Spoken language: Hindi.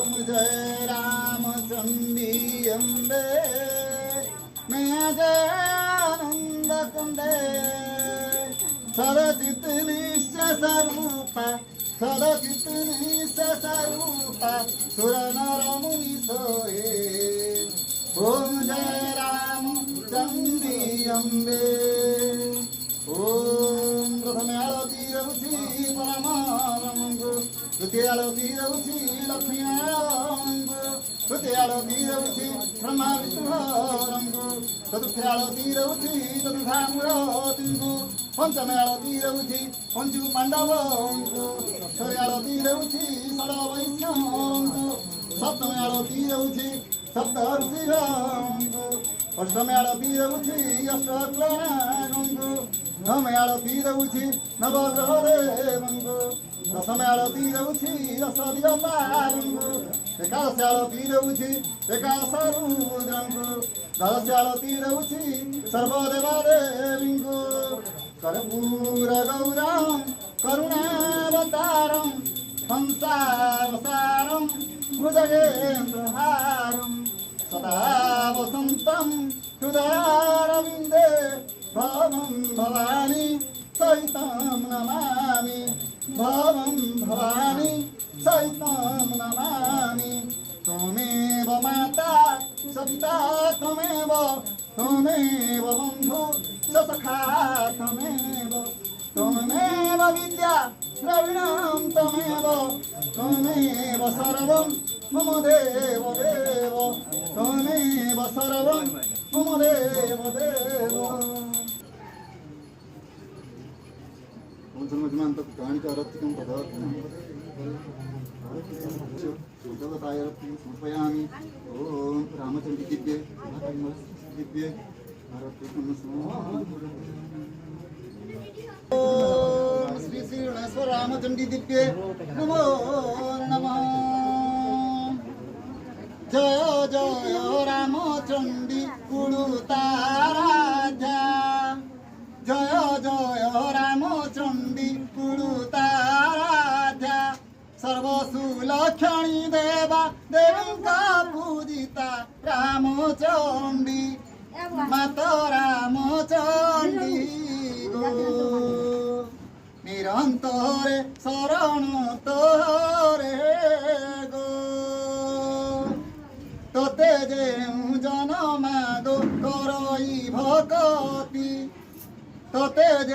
जय रामचंडी अम्बे मैं जय आनंद कंदे सदचित निश्चय स्वरूपा सदचित निश्चय स्वरूपा सुर नर मुनि सोए ओम जय रामचंडी अम्बे ओम प्रथमे आरती रहुछि परमानंद द्वितीय आरती रहुछि लक्ष्मी नारायण तृतीय आरती रहुछि ब्रह्मा विष्णु चतुर्थ आरती रहुछि चतुर्थामूर्ति पंचम आरती रहुछि पंचु पांडव षष्ठ आरती रहुछि षड वैष्णव सप्तम आरती रहुछि सप्त ऋषि अष्टम आरती रहुछि अष्टग्रह नवम आरती रहुछि नवग्रह देवंगु दशम आरती रहुछि दश दिवसारंगु एकादश आरती रहुछि एकादश रुद्रंगु द्वादश आरती रहुछि सर्वदेवादेवींगु कर्पूर गौरं करुणावतारं संसारसारं भुजगेन्द्रहारं सदा वसन्तं हृदयारविन्दे भवं भवानी सहितं नमामि भवं भवानी सहितं नमामि त्वमेव माता सविता त्वमेव बन्धु सखा त्वमेव विद्या द्रविणं त्वमेव सर्वं मम देव त्वमेव सर्वं मम देव समर्पयामि ओम रामचंडी दिव्ये दिव्ये ओम श्री श्री गणेश्वर रामचंडी दिव्ये नमो नमः जय जय रामचंडी कुळुताराध्या जय जय रामचंडी कुळुताराध्या सर्वसुलक्षणी देवा देवींका पूजिता रामचंडी माता रामचंडी गो निरंतरे शरण तोरे गो तोते जे जनमा दो करई भक्ति तोते जे